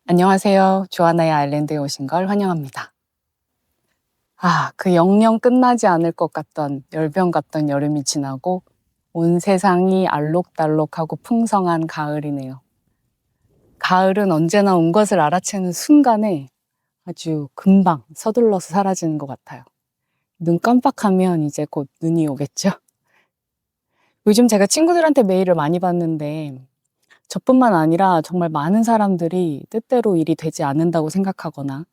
안녕하세요. 조아나의 아일랜드에 오신 걸 환영합니다. 그 영영 끝나지 않을 것 같던 열병 같던 여름이 지나고 온 세상이 알록달록하고 풍성한 가을이네요. 가을은 언제나 온 것을 알아채는 순간에 아주 금방 서둘러서 사라지는 것 같아요. 눈 깜빡하면 이제 곧 눈이 오겠죠? 요즘 제가 친구들한테 메일을 많이 받는데 저뿐만 아니라 정말 많은 사람들이 뜻대로 일이 되지 않는다고 생각하거나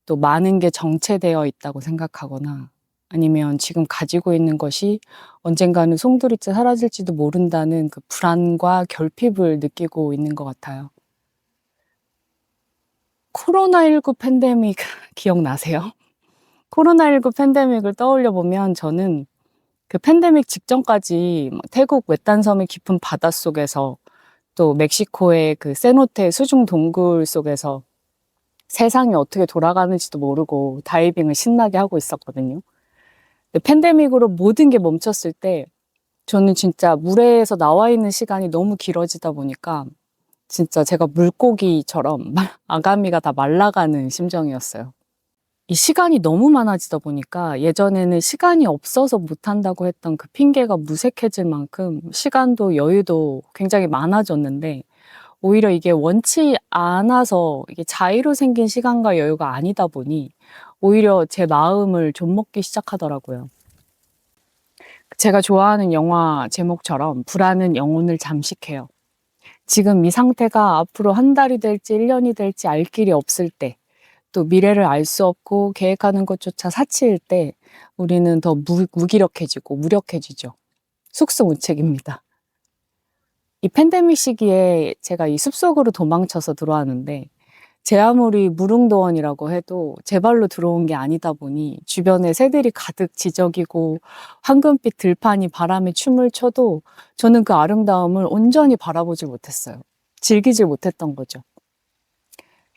또 많은 게 정체되어 있다고 생각하거나 아니면 지금 가지고 있는 것이 언젠가는 송두리째 사라질지도 모른다는 그 불안과 결핍을 느끼고 있는 것 같아요. 코로나19 팬데믹 기억나세요? 코로나19 팬데믹을 떠올려 보면 저는 그 팬데믹 직전까지 태국 외딴섬의 깊은 바닷속에서 또 멕시코의 그 세노테 수중 동굴 속에서 세상이 어떻게 돌아가는지도 모르고 다이빙을 신나게 하고 있었거든요. 근데 팬데믹으로 모든 게 멈췄을 때 저는 진짜 물에서 나와 있는 시간이 너무 길어지다 보니까 진짜 제가 물고기처럼 아가미가 다 말라가는 심정이었어요. 이 시간이 너무 많아지다 보니까 예전에는 시간이 없어서 못한다고 했던 그 핑계가 무색해질 만큼 시간도 여유도 굉장히 많아졌는데 오히려 이게 원치 않아서 이게 자의로 생긴 시간과 여유가 아니다 보니 오히려 제 마음을 좀먹기 시작하더라고요. 제가 좋아하는 영화 제목처럼 불안은 영혼을 잠식해요. 지금 이 상태가 앞으로 한 달이 될지 1년이 될지 알 길이 없을 때, 또 미래를 알 수 없고 계획하는 것조차 사치일 때 우리는 더 무기력해지고 무력해지죠. 속수무책입니다. 이 팬데믹 시기에 제가 이 숲속으로 도망쳐서 들어왔는데 제 아무리 무릉도원이라고 해도 제 발로 들어온 게 아니다 보니 주변에 새들이 가득 지저귀고 황금빛 들판이 바람에 춤을 춰도 저는 그 아름다움을 온전히 바라보질 못했어요. 즐기질 못했던 거죠.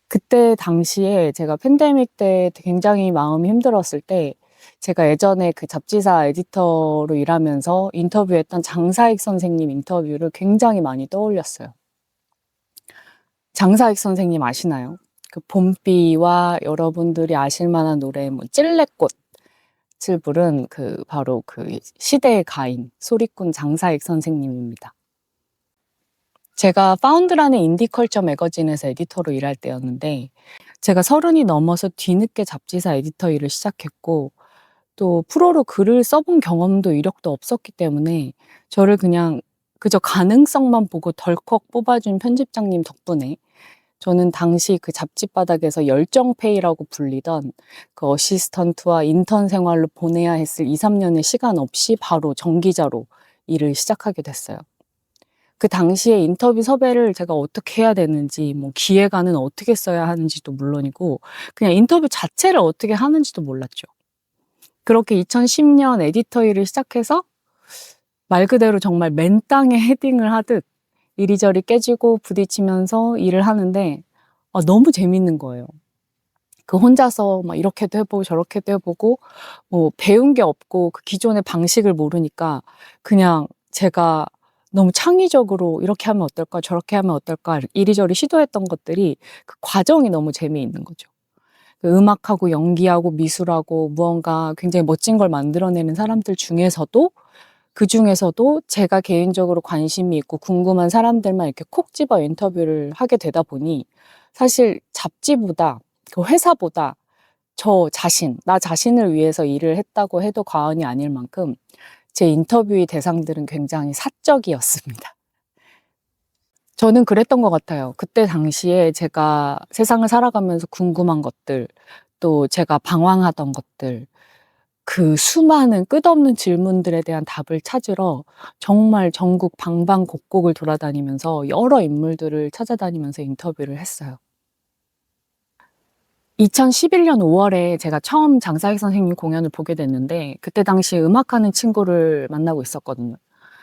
그때 당시에 제가 팬데믹 때 굉장히 마음이 힘들었을 때 제가 예전에 그 잡지사 에디터로 일하면서 인터뷰했던 장사익 선생님 인터뷰를 굉장히 많이 떠올렸어요. 장사익 선생님 아시나요? 그 봄비와 여러분들이 아실 만한 노래 뭐 찔레꽃을 부른 그 바로 그 시대의 가인 소리꾼 장사익 선생님입니다. 제가 파운드라는 인디컬처 매거진에서 에디터로 일할 때였는데 제가 30이 넘어서 뒤늦게 잡지사 에디터 일을 시작했고 또 프로로 글을 써본 경험도 이력도 없었기 때문에 저를 그냥 그저 가능성만 보고 덜컥 뽑아준 편집장님 덕분에 저는 당시 그 잡지바닥에서 열정페이라고 불리던 그 어시스턴트와 인턴 생활로 보내야 했을 2~3년의 시간 없이 바로 정기자로 일을 시작하게 됐어요. 그 당시에 인터뷰 섭외를 제가 어떻게 해야 되는지, 뭐 기획안은 어떻게 써야 하는지도 물론이고 그냥 인터뷰 자체를 어떻게 하는지도 몰랐죠. 그렇게 2010년 에디터 일을 시작해서 말 그대로 정말 맨땅에 헤딩을 하듯 이리저리 깨지고 부딪히면서 일을 하는데 너무 재밌는 거예요. 그 혼자서 막 이렇게도 해보고 저렇게도 해보고 뭐 배운 게 없고 그 기존의 방식을 모르니까 그냥 제가 너무 창의적으로 이렇게 하면 어떨까 저렇게 하면 어떨까 이리저리 시도했던 것들이 그 과정이 너무 재미있는 거죠. 그 음악하고 연기하고 미술하고 무언가 굉장히 멋진 걸 만들어내는 사람들 중에서도 그중에서도 제가 개인적으로 관심이 있고 궁금한 사람들만 이렇게 콕 집어 인터뷰를 하게 되다 보니 사실 잡지보다 그 회사보다 나 자신을 위해서 일을 했다고 해도 과언이 아닐 만큼 제 인터뷰의 대상들은 굉장히 사적이었습니다. 저는 그랬던 것 같아요. 그때 당시에 제가 세상을 살아가면서 궁금한 것들, 또 제가 방황하던 것들, 그 수많은 끝없는 질문들에 대한 답을 찾으러 정말 전국 방방곡곡을 돌아다니면서 여러 인물들을 찾아다니면서 인터뷰를 했어요. 2011년 5월에 제가 처음 장사익 선생님 공연을 보게 됐는데 그때 당시 음악하는 친구를 만나고 있었거든요.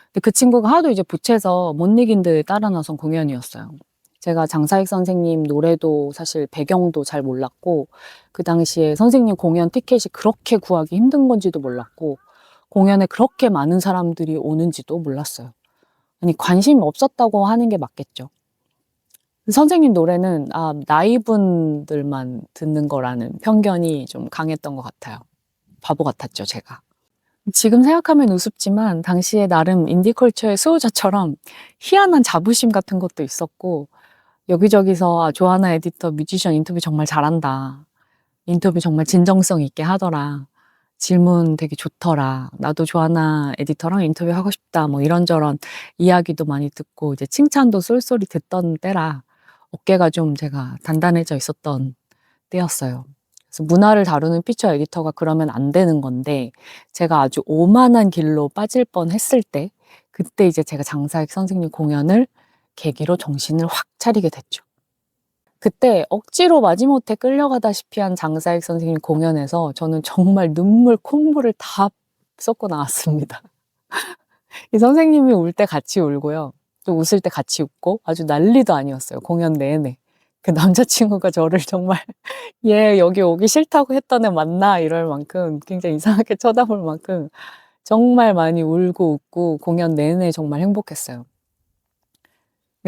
근데 그 친구가 하도 이제 부채서 못 이긴 듯 따라 나선 공연이었어요. 제가 장사익 선생님 노래도 사실 배경도 잘 몰랐고 그 당시에 선생님 공연 티켓이 그렇게 구하기 힘든 건지도 몰랐고 공연에 그렇게 많은 사람들이 오는지도 몰랐어요. 아니 관심이 없었다고 하는 게 맞겠죠. 선생님 노래는 나이분들만 듣는 거라는 편견이 좀 강했던 것 같아요. 바보 같았죠, 제가. 지금 생각하면 우습지만 당시에 나름 인디컬처의 수호자처럼 희한한 자부심 같은 것도 있었고, 여기저기서 조하나 에디터 뮤지션 인터뷰 정말 잘한다. 인터뷰 정말 진정성 있게 하더라. 질문 되게 좋더라. 나도 조하나 에디터랑 인터뷰하고 싶다. 뭐 이런저런 이야기도 많이 듣고 이제 칭찬도 쏠쏠히 듣던 때라 어깨가 좀 제가 단단해져 있었던 때였어요. 그래서 문화를 다루는 피처 에디터가 그러면 안 되는 건데 제가 아주 오만한 길로 빠질 뻔했을 때 그때 이제 제가 장사익 선생님 공연을 계기로 정신을 확 차리게 됐죠. 그때 억지로 마지못해 끌려가다시피 한 장사익 선생님 공연에서 저는 정말 눈물 콧물을 다 쏟고 나왔습니다. 이 선생님이 울 때 같이 울고요. 또 웃을 때 같이 웃고 아주 난리도 아니었어요. 공연 내내. 그 남자친구가 저를 정말 얘 여기 오기 싫다고 했던 애 맞나 이럴 만큼 굉장히 이상하게 쳐다볼 만큼 정말 많이 울고 웃고 공연 내내 정말 행복했어요.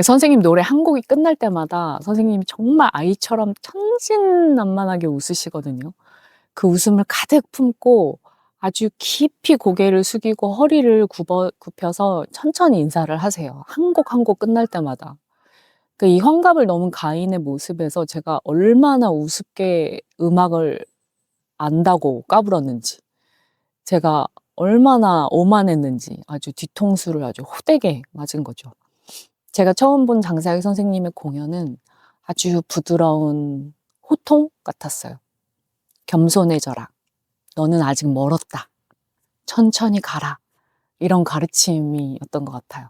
선생님 노래 한 곡이 끝날 때마다 선생님이 정말 아이처럼 천진난만하게 웃으시거든요. 그 웃음을 가득 품고 아주 깊이 고개를 숙이고 허리를 굽혀서 천천히 인사를 하세요. 한 곡 한 곡 끝날 때마다. 이 환갑을 넘은 가인의 모습에서 제가 얼마나 우습게 음악을 안다고 까불었는지, 제가 얼마나 오만했는지 아주 뒤통수를 아주 호되게 맞은 거죠. 제가 처음 본 장사익 선생님의 공연은 아주 부드러운 호통 같았어요. 겸손해져라. 너는 아직 멀었다. 천천히 가라. 이런 가르침이었던 것 같아요.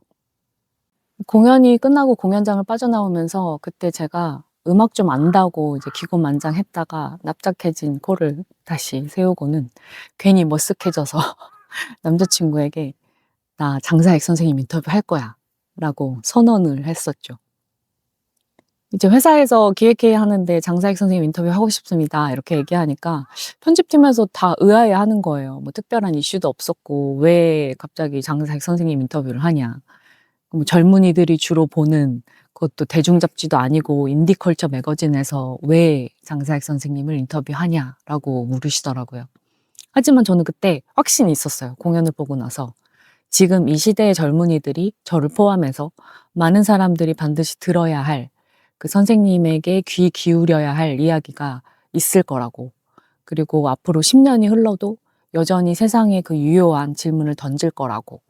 공연이 끝나고 공연장을 빠져나오면서 그때 제가 음악 좀 안다고 이제 기고만장했다가 납작해진 코를 다시 세우고는 괜히 머쓱해져서 남자친구에게 나 장사익 선생님 인터뷰 할 거야 라고 선언을 했었죠. 이제 회사에서 기획회의 하는데 장사익 선생님 인터뷰 하고 싶습니다. 이렇게 얘기하니까 편집팀에서 다 의아해 하는 거예요. 뭐 특별한 이슈도 없었고 왜 갑자기 장사익 선생님 인터뷰를 하냐. 뭐 젊은이들이 주로 보는 그것도 대중잡지도 아니고 인디컬처 매거진에서 왜 장사익 선생님을 인터뷰하냐라고 물으시더라고요. 하지만 저는 그때 확신이 있었어요. 공연을 보고 나서. 지금 이 시대의 젊은이들이 저를 포함해서 많은 사람들이 반드시 들어야 할 그 선생님에게 귀 기울여야 할 이야기가 있을 거라고. 그리고 앞으로 10년이 흘러도 여전히 세상에 그 유효한 질문을 던질 거라고.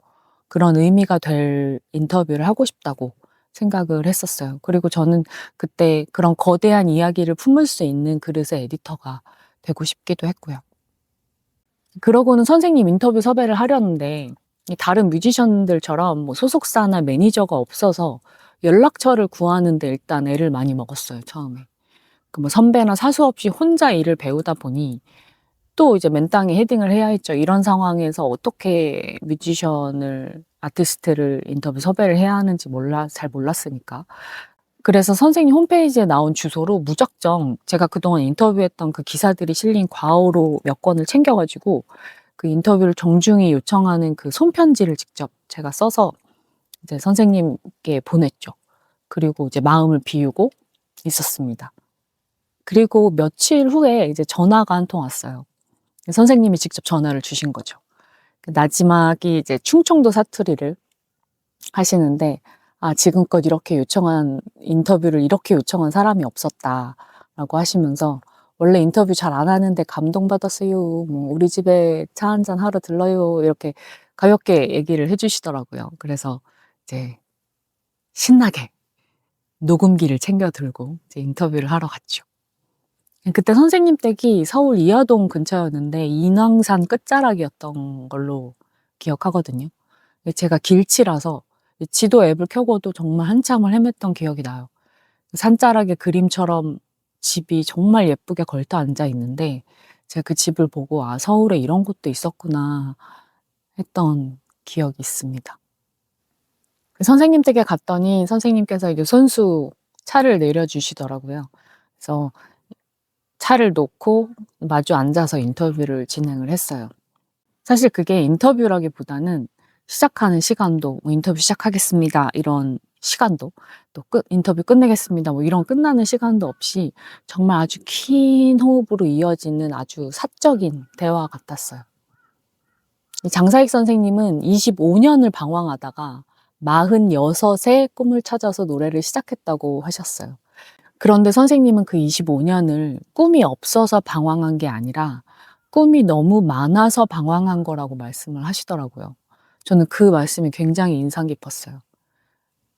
그런 의미가 될 인터뷰를 하고 싶다고 생각을 했었어요. 그리고 저는 그때 그런 거대한 이야기를 품을 수 있는 그릇의 에디터가 되고 싶기도 했고요. 그러고는 선생님 인터뷰 섭외를 하려는데 다른 뮤지션들처럼 뭐 소속사나 매니저가 없어서 연락처를 구하는데 일단 애를 많이 먹었어요, 처음에. 뭐 선배나 사수 없이 혼자 일을 배우다 보니 또 이제 맨땅에 헤딩을 해야 했죠. 이런 상황에서 어떻게 뮤지션을, 아티스트를 인터뷰 섭외를 해야 하는지 잘 몰랐으니까. 그래서 선생님 홈페이지에 나온 주소로 무작정 제가 그동안 인터뷰했던 그 기사들이 실린 과오로 몇 건을 챙겨가지고 그 인터뷰를 정중히 요청하는 그 손편지를 직접 제가 써서 이제 선생님께 보냈죠. 그리고 이제 마음을 비우고 있었습니다. 그리고 며칠 후에 이제 전화가 한 통 왔어요. 선생님이 직접 전화를 주신 거죠. 나지막이 이제 충청도 사투리를 하시는데, 지금껏 이렇게 인터뷰를 이렇게 요청한 사람이 없었다라고 하시면서, 원래 인터뷰 잘 안 하는데 감동받았어요. 뭐 우리 집에 차 한잔 하러 들러요. 이렇게 가볍게 얘기를 해주시더라고요. 그래서 이제 신나게 녹음기를 챙겨 들고 이제 인터뷰를 하러 갔죠. 그때 선생님 댁이 서울 이하동 근처였는데 인왕산 끝자락이었던 걸로 기억하거든요. 제가 길치라서 지도 앱을 켜고도 정말 한참을 헤맸던 기억이 나요. 산자락의 그림처럼 집이 정말 예쁘게 걸터 앉아 있는데 제가 그 집을 보고 서울에 이런 곳도 있었구나 했던 기억이 있습니다. 선생님 댁에 갔더니 선생님께서 이제 손수 차를 내려주시더라고요. 그래서 차를 놓고 마주 앉아서 인터뷰를 진행을 했어요. 사실 그게 인터뷰라기보다는 시작하는 시간도 인터뷰 시작하겠습니다 이런 시간도 또 인터뷰 끝내겠습니다. 뭐 이런 끝나는 시간도 없이 정말 아주 긴 호흡으로 이어지는 아주 사적인 대화 같았어요. 장사익 선생님은 25년을 방황하다가 46의 꿈을 찾아서 노래를 시작했다고 하셨어요. 그런데 선생님은 그 25년을 꿈이 없어서 방황한 게 아니라 꿈이 너무 많아서 방황한 거라고 말씀을 하시더라고요. 저는 그 말씀이 굉장히 인상 깊었어요.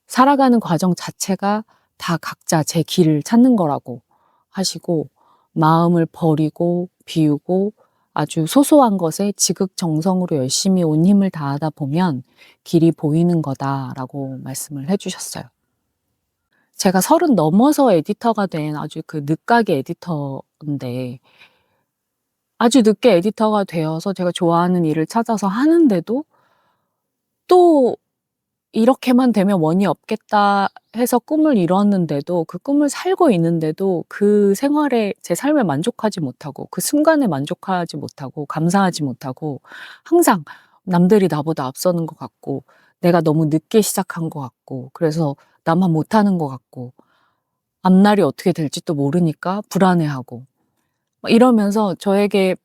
살아가는 과정 자체가 다 각자 제 길을 찾는 거라고 하시고, 마음을 버리고 비우고 아주 소소한 것에 지극정성으로 열심히 온 힘을 다하다 보면 길이 보이는 거다라고 말씀을 해주셨어요. 제가 30 넘어서 에디터가 된 아주 그 늦가기 에디터인데, 아주 늦게 에디터가 되어서 제가 좋아하는 일을 찾아서 하는데도 또 이렇게만 되면 원이 없겠다 해서 꿈을 이뤘는데도, 그 꿈을 살고 있는데도 그 생활에 제 삶에 만족하지 못하고 그 순간에 만족하지 못하고 감사하지 못하고 항상 남들이 나보다 앞서는 것 같고 내가 너무 늦게 시작한 것 같고 그래서 나만 못하는 것 같고 앞날이 어떻게 될지도 모르니까 불안해하고 막 이러면서 저에게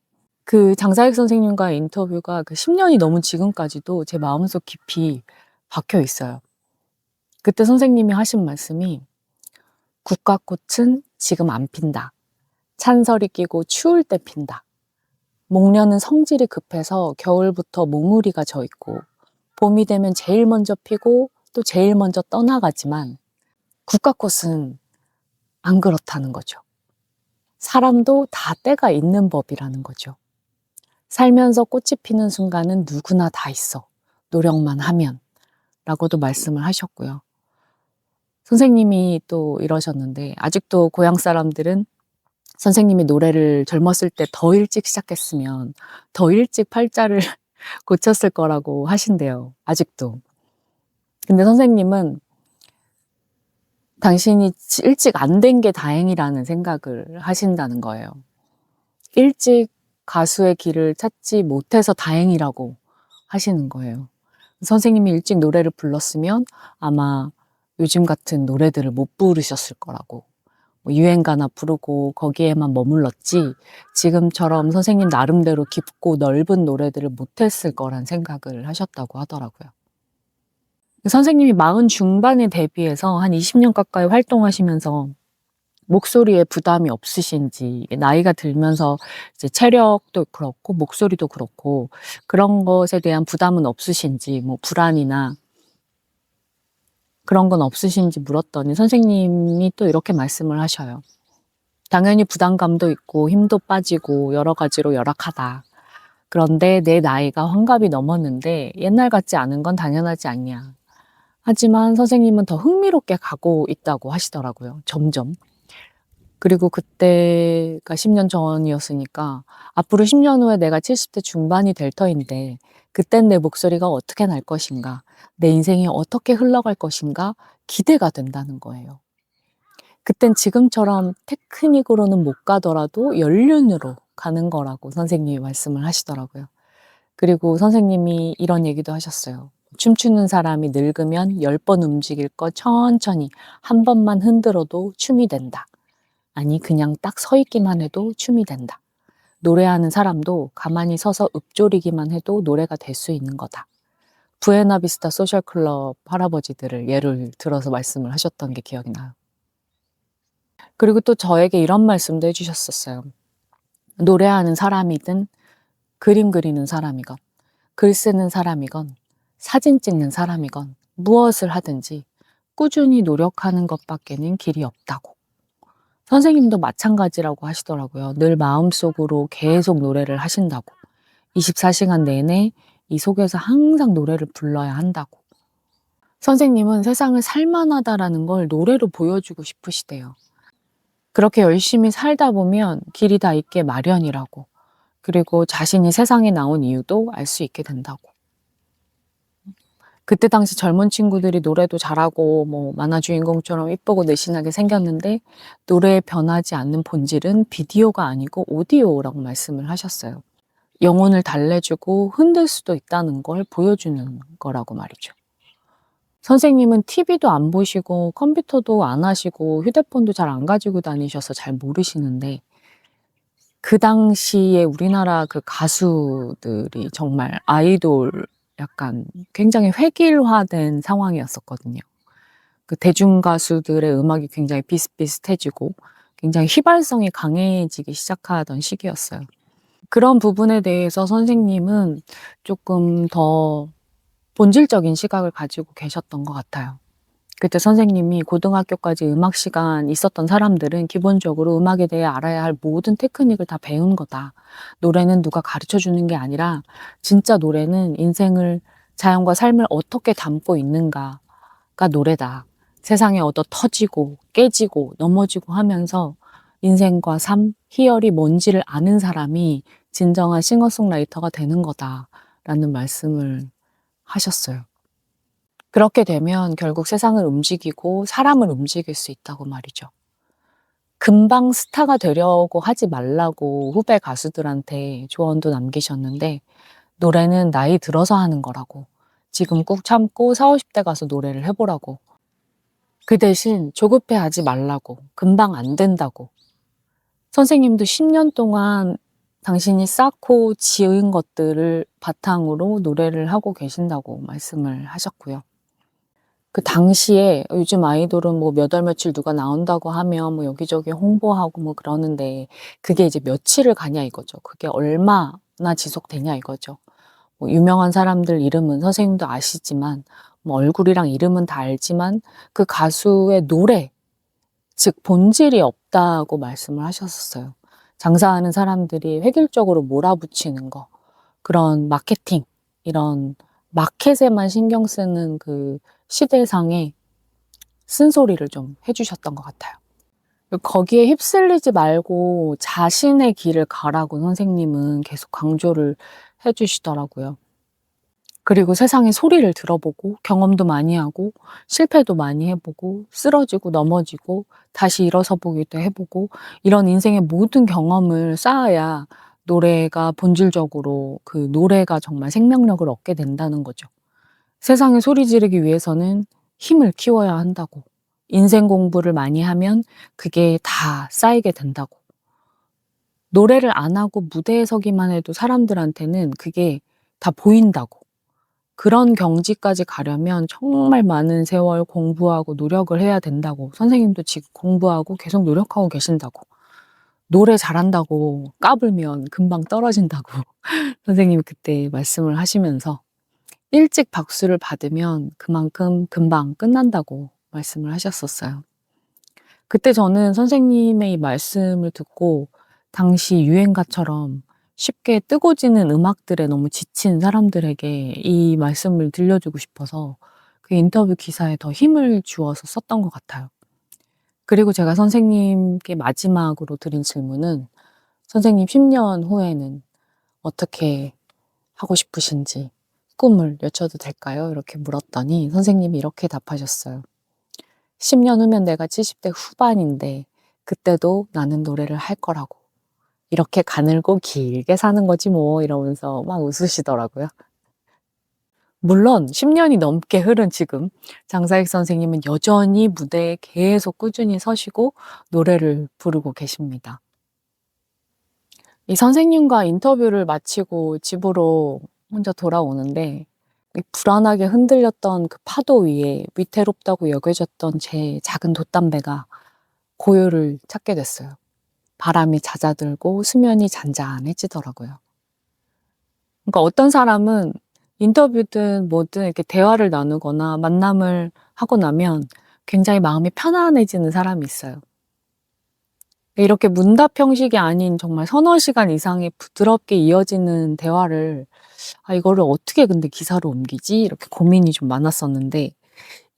그 장사익 선생님과의 인터뷰가 그 10년이 넘은 지금까지도 제 마음속 깊이 박혀 있어요. 그때 선생님이 하신 말씀이 국화꽃은 지금 안 핀다. 찬설이 끼고 추울 때 핀다. 목련은 성질이 급해서 겨울부터 몽우리가 져 있고 봄이 되면 제일 먼저 피고 또 제일 먼저 떠나가지만 국화꽃은 안 그렇다는 거죠. 사람도 다 때가 있는 법이라는 거죠. 살면서 꽃이 피는 순간은 누구나 다 있어. 노력만 하면. 라고도 말씀을 하셨고요. 선생님이 또 이러셨는데 아직도 고향 사람들은 선생님이 노래를 젊었을 때 더 일찍 시작했으면 더 일찍 팔자를 고쳤을 거라고 하신대요. 아직도. 근데 선생님은 당신이 일찍 안 된 게 다행이라는 생각을 하신다는 거예요. 일찍 가수의 길을 찾지 못해서 다행이라고 하시는 거예요. 선생님이 일찍 노래를 불렀으면 아마 요즘 같은 노래들을 못 부르셨을 거라고. 뭐 유행가나 부르고 거기에만 머물렀지 지금처럼 선생님 나름대로 깊고 넓은 노래들을 못했을 거란 생각을 하셨다고 하더라고요. 선생님이 40 중반에 데뷔해서 한 20년 가까이 활동하시면서 목소리에 부담이 없으신지, 나이가 들면서 이제 체력도 그렇고 목소리도 그렇고 그런 것에 대한 부담은 없으신지, 뭐 불안이나 그런 건 없으신지 물었더니 선생님이 또 이렇게 말씀을 하셔요. 당연히 부담감도 있고 힘도 빠지고 여러 가지로 열악하다. 그런데 내 나이가 환갑이 넘었는데 옛날 같지 않은 건 당연하지 않냐. 하지만 선생님은 더 흥미롭게 가고 있다고 하시더라고요. 점점. 그리고 그때가 10년 전이었으니까 앞으로 10년 후에 내가 70대 중반이 될 터인데 그땐 내 목소리가 어떻게 날 것인가, 내 인생이 어떻게 흘러갈 것인가 기대가 된다는 거예요. 그땐 지금처럼 테크닉으로는 못 가더라도 연륜으로 가는 거라고 선생님이 말씀을 하시더라고요. 그리고 선생님이 이런 얘기도 하셨어요. 춤추는 사람이 늙으면 10번 움직일 거 천천히 한 번만 흔들어도 춤이 된다. 아니 그냥 딱 서 있기만 해도 춤이 된다. 노래하는 사람도 가만히 서서 읊조리기만 해도 노래가 될 수 있는 거다. 부에나비스타 소셜클럽 할아버지들을 예를 들어서 말씀을 하셨던 게 기억이 나요. 그리고 또 저에게 이런 말씀도 해주셨었어요. 노래하는 사람이든 그림 그리는 사람이건 글 쓰는 사람이건 사진 찍는 사람이건 무엇을 하든지 꾸준히 노력하는 것밖에는 길이 없다고. 선생님도 마찬가지라고 하시더라고요. 늘 마음속으로 계속 노래를 하신다고. 24시간 내내 이 속에서 항상 노래를 불러야 한다고. 선생님은 세상을 살만하다라는 걸 노래로 보여주고 싶으시대요. 그렇게 열심히 살다 보면 길이 다 있게 마련이라고. 그리고 자신이 세상에 나온 이유도 알 수 있게 된다고. 그때 당시 젊은 친구들이 노래도 잘하고 뭐 만화 주인공처럼 이쁘고 내신하게 생겼는데 노래에 변하지 않는 본질은 비디오가 아니고 오디오라고 말씀을 하셨어요. 영혼을 달래주고 흔들 수도 있다는 걸 보여주는 거라고 말이죠. 선생님은 TV도 안 보시고 컴퓨터도 안 하시고 휴대폰도 잘 안 가지고 다니셔서 잘 모르시는데 그 당시에 우리나라 그 가수들이 정말 아이돌 약간 굉장히 획일화된 상황이었었거든요. 그 대중 가수들의 음악이 굉장히 비슷비슷해지고 굉장히 휘발성이 강해지기 시작하던 시기였어요. 그런 부분에 대해서 선생님은 조금 더 본질적인 시각을 가지고 계셨던 것 같아요. 그때 선생님이 고등학교까지 음악 시간 있었던 사람들은 기본적으로 음악에 대해 알아야 할 모든 테크닉을 다 배운 거다. 노래는 누가 가르쳐 주는 게 아니라 진짜 노래는 인생을, 자연과 삶을 어떻게 담고 있는가가 노래다. 세상에 얻어 터지고 깨지고 넘어지고 하면서 인생과 삶, 희열이 뭔지를 아는 사람이 진정한 싱어송라이터가 되는 거다라는 말씀을 하셨어요. 그렇게 되면 결국 세상을 움직이고 사람을 움직일 수 있다고 말이죠. 금방 스타가 되려고 하지 말라고 후배 가수들한테 조언도 남기셨는데 노래는 나이 들어서 하는 거라고. 지금 꾹 참고 40, 50대 가서 노래를 해보라고. 그 대신 조급해하지 말라고. 금방 안 된다고. 선생님도 10년 동안 당신이 쌓고 지은 것들을 바탕으로 노래를 하고 계신다고 말씀을 하셨고요. 그 당시에 요즘 아이돌은 뭐 몇 월 며칠 누가 나온다고 하면 뭐 여기저기 홍보하고 뭐 그러는데 그게 이제 며칠을 가냐 이거죠. 그게 얼마나 지속되냐 이거죠. 뭐 유명한 사람들 이름은 선생님도 아시지만 뭐 얼굴이랑 이름은 다 알지만 그 가수의 노래, 즉 본질이 없다고 말씀을 하셨었어요. 장사하는 사람들이 획일적으로 몰아붙이는 거, 그런 마케팅, 이런 마켓에만 신경 쓰는 그 시대상의 쓴소리를 좀 해주셨던 것 같아요. 거기에 휩쓸리지 말고 자신의 길을 가라고 선생님은 계속 강조를 해주시더라고요. 그리고 세상의 소리를 들어보고 경험도 많이 하고 실패도 많이 해보고 쓰러지고 넘어지고 다시 일어서 보기도 해보고 이런 인생의 모든 경험을 쌓아야 노래가 본질적으로 그 노래가 정말 생명력을 얻게 된다는 거죠. 세상에 소리 지르기 위해서는 힘을 키워야 한다고. 인생 공부를 많이 하면 그게 다 쌓이게 된다고. 노래를 안 하고 무대에 서기만 해도 사람들한테는 그게 다 보인다고. 그런 경지까지 가려면 정말 많은 세월 공부하고 노력을 해야 된다고. 선생님도 지금 공부하고 계속 노력하고 계신다고. 노래 잘한다고 까불면 금방 떨어진다고 선생님이 그때 말씀을 하시면서 일찍 박수를 받으면 그만큼 금방 끝난다고 말씀을 하셨었어요. 그때 저는 선생님의 이 말씀을 듣고 당시 유행가처럼 쉽게 뜨고지는 음악들에 너무 지친 사람들에게 이 말씀을 들려주고 싶어서 그 인터뷰 기사에 더 힘을 주어서 썼던 것 같아요. 그리고 제가 선생님께 마지막으로 드린 질문은 선생님 10년 후에는 어떻게 하고 싶으신지 꿈을 여쭤도 될까요? 이렇게 물었더니 선생님이 이렇게 답하셨어요. 10년 후면 내가 70대 후반인데 그때도 나는 노래를 할 거라고. 이렇게 가늘고 길게 사는 거지 뭐 이러면서 막 웃으시더라고요. 물론 10년이 넘게 흐른 지금 장사익 선생님은 여전히 무대에 계속 꾸준히 서시고 노래를 부르고 계십니다. 이 선생님과 인터뷰를 마치고 집으로 혼자 돌아오는데 이 불안하게 흔들렸던 그 파도 위에 위태롭다고 여겨졌던 제 작은 돛담배가 고요를 찾게 됐어요. 바람이 잦아들고 수면이 잔잔해지더라고요. 그러니까 어떤 사람은 인터뷰든 뭐든 이렇게 대화를 나누거나 만남을 하고 나면 굉장히 마음이 편안해지는 사람이 있어요. 이렇게 문답 형식이 아닌 정말 서너 시간 이상의 부드럽게 이어지는 대화를 이거를 어떻게 근데 기사로 옮기지? 이렇게 고민이 좀 많았었는데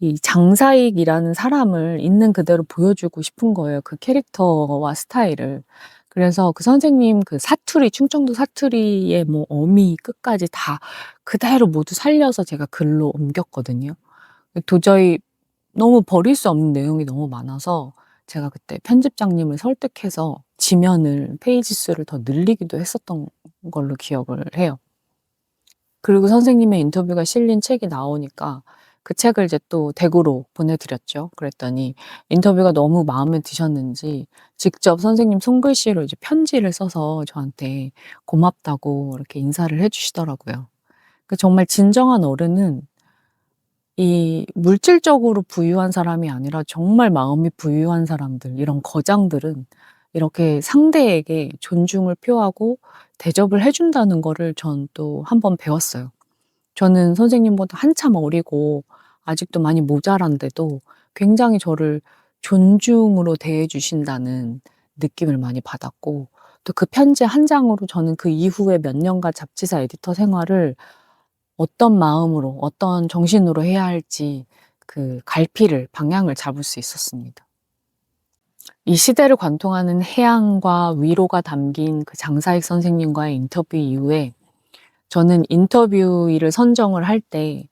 이 장사익이라는 사람을 있는 그대로 보여주고 싶은 거예요. 그 캐릭터와 스타일을. 그래서 그 선생님 그 사투리, 충청도 사투리의 뭐 어미 끝까지 다 그대로 모두 살려서 제가 글로 옮겼거든요. 도저히 너무 버릴 수 없는 내용이 너무 많아서 제가 그때 편집장님을 설득해서 지면을, 페이지 수를 더 늘리기도 했었던 걸로 기억을 해요. 그리고 선생님의 인터뷰가 실린 책이 나오니까 그 책을 이제 또 대구로 보내드렸죠. 그랬더니 인터뷰가 너무 마음에 드셨는지 직접 선생님 손글씨로 이제 편지를 써서 저한테 고맙다고 이렇게 인사를 해 주시더라고요. 그 정말 진정한 어른은 이 물질적으로 부유한 사람이 아니라 정말 마음이 부유한 사람들, 이런 거장들은 이렇게 상대에게 존중을 표하고 대접을 해 준다는 거를 전 또 한 번 배웠어요. 저는 선생님보다 한참 어리고 아직도 많이 모자란데도 굉장히 저를 존중으로 대해 주신다는 느낌을 많이 받았고, 또 그 편지 한 장으로 저는 그 이후에 몇 년간 잡지사 에디터 생활을 어떤 마음으로 어떤 정신으로 해야 할지 그 갈피를 방향을 잡을 수 있었습니다. 이 시대를 관통하는 해앙과 위로가 담긴 그 장사익 선생님과의 인터뷰 이후에 저는 인터뷰일을 선정을 할 때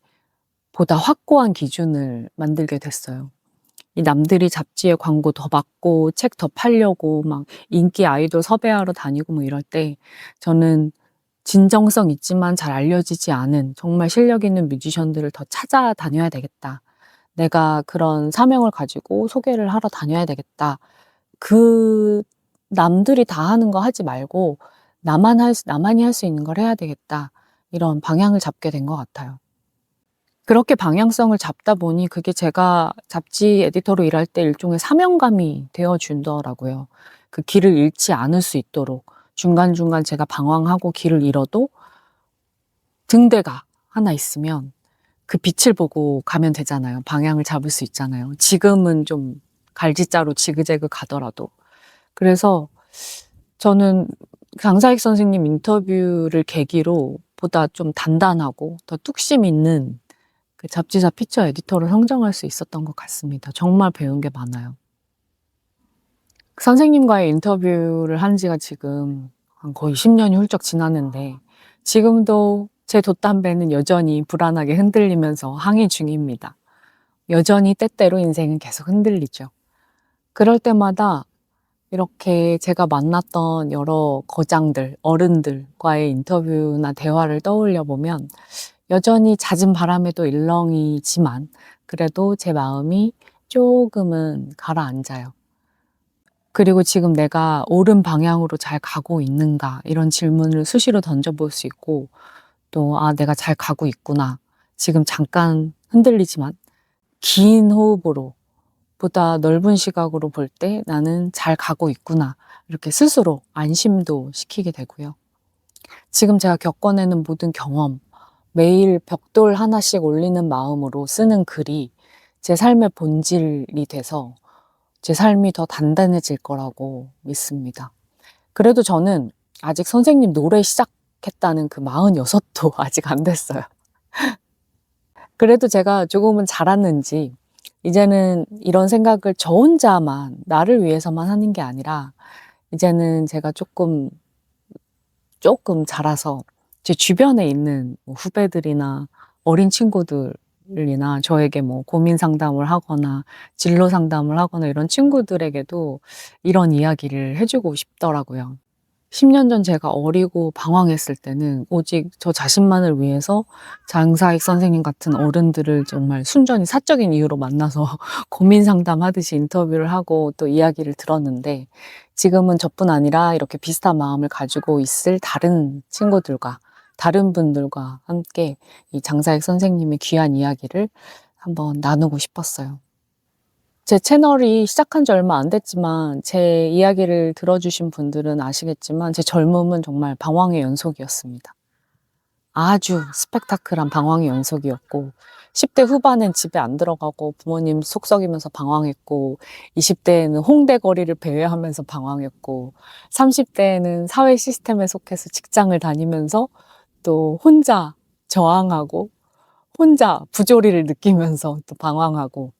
보다 확고한 기준을 만들게 됐어요. 이 남들이 잡지에 광고 더 받고 책 더 팔려고 막 인기 아이돌 섭외하러 다니고 뭐 이럴 때 저는 진정성 있지만 잘 알려지지 않은 정말 실력 있는 뮤지션들을 더 찾아다녀야 되겠다. 내가 그런 사명을 가지고 소개를 하러 다녀야 되겠다. 그 남들이 다 하는 거 하지 말고 나만이 할 수 있는 걸 해야 되겠다. 이런 방향을 잡게 된 것 같아요. 그렇게 방향성을 잡다 보니 그게 제가 잡지 에디터로 일할 때 일종의 사명감이 되어 준더라고요. 그 길을 잃지 않을 수 있도록 중간중간 제가 방황하고 길을 잃어도 등대가 하나 있으면 그 빛을 보고 가면 되잖아요. 방향을 잡을 수 있잖아요. 지금은 좀 갈지자로 지그재그 가더라도. 그래서 저는 장사익 선생님 인터뷰를 계기로 보다 좀 단단하고 더 뚝심 있는 그 잡지사 피처 에디터로 성장할 수 있었던 것 같습니다. 정말 배운 게 많아요. 선생님과의 인터뷰를 한 지가 지금 한 거의 10년이 훌쩍 지났는데 지금도 제 돛담배는 여전히 불안하게 흔들리면서 항해 중입니다. 여전히 때때로 인생은 계속 흔들리죠. 그럴 때마다 이렇게 제가 만났던 여러 거장들, 어른들과의 인터뷰나 대화를 떠올려 보면 여전히 잦은 바람에도 일렁이지만 그래도 제 마음이 조금은 가라앉아요. 그리고 지금 내가 옳은 방향으로 잘 가고 있는가 이런 질문을 수시로 던져볼 수 있고 또 내가 잘 가고 있구나. 지금 잠깐 흔들리지만 긴 호흡으로 보다 넓은 시각으로 볼 때 나는 잘 가고 있구나. 이렇게 스스로 안심도 시키게 되고요. 지금 제가 겪어내는 모든 경험, 매일 벽돌 하나씩 올리는 마음으로 쓰는 글이 제 삶의 본질이 돼서 제 삶이 더 단단해질 거라고 믿습니다. 그래도 저는 아직 선생님 노래 시작했다는 그 46도 아직 안 됐어요. 그래도 제가 조금은 자랐는지 이제는 이런 생각을 저 혼자만 나를 위해서만 하는 게 아니라 이제는 제가 조금 자라서 제 주변에 있는 뭐 후배들이나 어린 친구들이나 저에게 뭐 고민 상담을 하거나 진로 상담을 하거나 이런 친구들에게도 이런 이야기를 해주고 싶더라고요. 10년 전 제가 어리고 방황했을 때는 오직 저 자신만을 위해서 장사익 선생님 같은 어른들을 정말 순전히 사적인 이유로 만나서 고민 상담하듯이 인터뷰를 하고 또 이야기를 들었는데 지금은 저뿐 아니라 이렇게 비슷한 마음을 가지고 있을 다른 친구들과 다른 분들과 함께 이 장사익 선생님의 귀한 이야기를 한번 나누고 싶었어요. 제 채널이 시작한 지 얼마 안 됐지만 제 이야기를 들어주신 분들은 아시겠지만 제 젊음은 정말 방황의 연속이었습니다. 아주 스펙타클한 방황의 연속이었고 10대 후반엔 집에 안 들어가고 부모님 속 썩이면서 방황했고 20대에는 홍대 거리를 배회하면서 방황했고 30대에는 사회 시스템에 속해서 직장을 다니면서 또 혼자 저항하고 혼자 부조리를 느끼면서 또 방황하고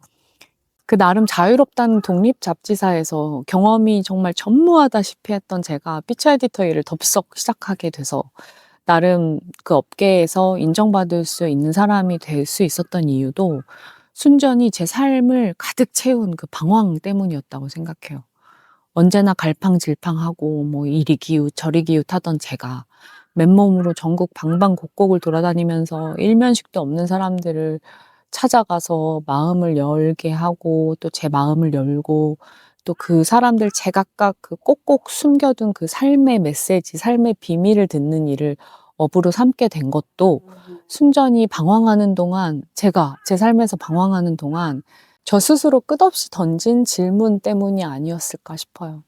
그 나름 자유롭다는 독립 잡지사에서 경험이 정말 전무하다시피 했던 제가 피처 에디터 일을 덥석 시작하게 돼서 나름 그 업계에서 인정받을 수 있는 사람이 될 수 있었던 이유도 순전히 제 삶을 가득 채운 그 방황 때문이었다고 생각해요. 언제나 갈팡질팡하고 뭐 이리 기웃 저리 기웃하던 제가 맨몸으로 전국 방방곡곡을 돌아다니면서 일면식도 없는 사람들을 찾아가서 마음을 열게 하고 또 제 마음을 열고 또 그 사람들 제각각 그 꼭꼭 숨겨둔 그 삶의 메시지, 삶의 비밀을 듣는 일을 업으로 삼게 된 것도 순전히 방황하는 동안 제가 제 삶에서 방황하는 동안 저 스스로 끝없이 던진 질문 때문이 아니었을까 싶어요.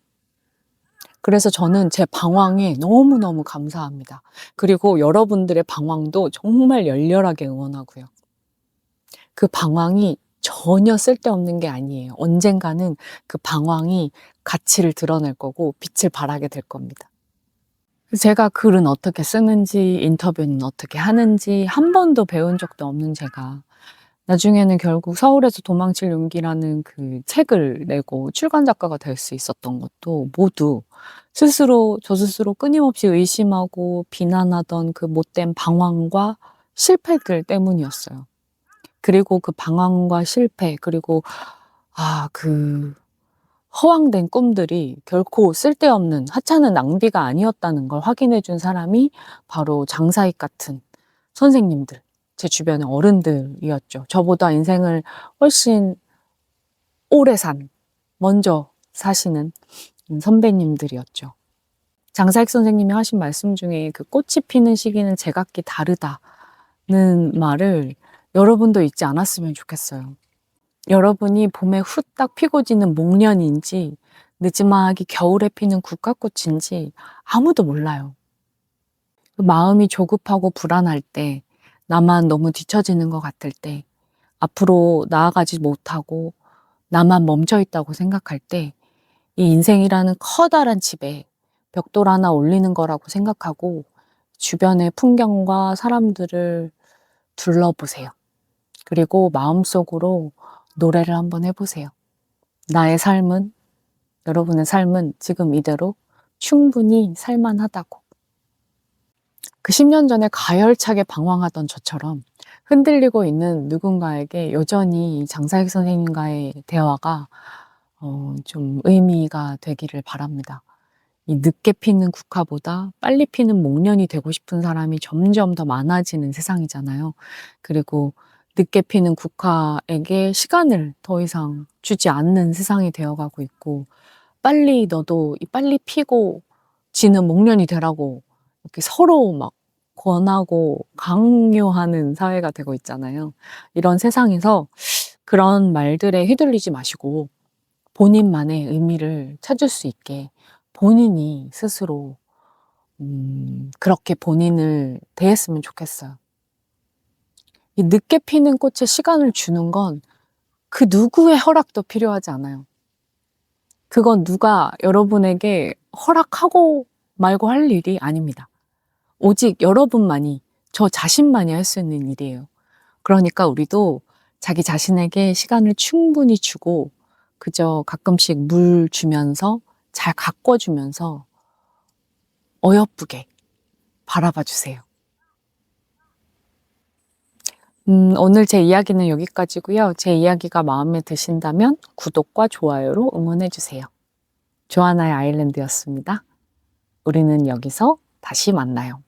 그래서 저는 제 방황에 너무너무 감사합니다. 그리고 여러분들의 방황도 정말 열렬하게 응원하고요. 그 방황이 전혀 쓸데없는 게 아니에요. 언젠가는 그 방황이 가치를 드러낼 거고 빛을 발하게 될 겁니다. 제가 글은 어떻게 쓰는지, 인터뷰는 어떻게 하는지 한 번도 배운 적도 없는 제가 나중에는 결국 서울에서 도망칠 용기라는 그 책을 내고 출간 작가가 될 수 있었던 것도 모두 저 스스로 끊임없이 의심하고 비난하던 그 못된 방황과 실패들 때문이었어요. 그리고 그 방황과 실패, 그리고 그 허황된 꿈들이 결코 쓸데없는 하찮은 낭비가 아니었다는 걸 확인해 준 사람이 바로 장사익 같은 선생님들, 제 주변의 어른들이었죠. 저보다 인생을 훨씬 오래 먼저 사시는 선배님들이었죠. 장사익 선생님이 하신 말씀 중에 그 꽃이 피는 시기는 제각기 다르다는 말을 여러분도 잊지 않았으면 좋겠어요. 여러분이 봄에 후딱 피고 지는 목련인지 느지막이 겨울에 피는 국화꽃인지 아무도 몰라요. 마음이 조급하고 불안할 때, 나만 너무 뒤처지는 것 같을 때, 앞으로 나아가지 못하고 나만 멈춰 있다고 생각할 때, 이 인생이라는 커다란 집에 벽돌 하나 올리는 거라고 생각하고 주변의 풍경과 사람들을 둘러보세요. 그리고 마음속으로 노래를 한번 해보세요. 나의 삶은, 여러분의 삶은 지금 이대로 충분히 살만하다고. 그 10년 전에 가열차게 방황하던 저처럼 흔들리고 있는 누군가에게 여전히 장사익 선생님과의 대화가 좀 의미가 되기를 바랍니다. 이 늦게 피는 국화보다 빨리 피는 목련이 되고 싶은 사람이 점점 더 많아지는 세상이잖아요. 그리고 늦게 피는 국화에게 시간을 더 이상 주지 않는 세상이 되어가고 있고, 빨리 너도 이 빨리 피고 지는 목련이 되라고 이렇게 서로 막 권하고 강요하는 사회가 되고 있잖아요. 이런 세상에서 그런 말들에 휘둘리지 마시고 본인만의 의미를 찾을 수 있게 본인이 스스로 그렇게 본인을 대했으면 좋겠어요. 이 늦게 피는 꽃에 시간을 주는 건 그 누구의 허락도 필요하지 않아요. 그건 누가 여러분에게 허락하고 말고 할 일이 아닙니다. 오직 여러분만이, 저 자신만이 할 수 있는 일이에요. 그러니까 우리도 자기 자신에게 시간을 충분히 주고 그저 가끔씩 물 주면서 잘 가꿔주면서 어여쁘게 바라봐 주세요. 오늘 제 이야기는 여기까지고요. 제 이야기가 마음에 드신다면 구독과 좋아요로 응원해 주세요. 조하나의 아일랜드였습니다. 우리는 여기서 다시 만나요.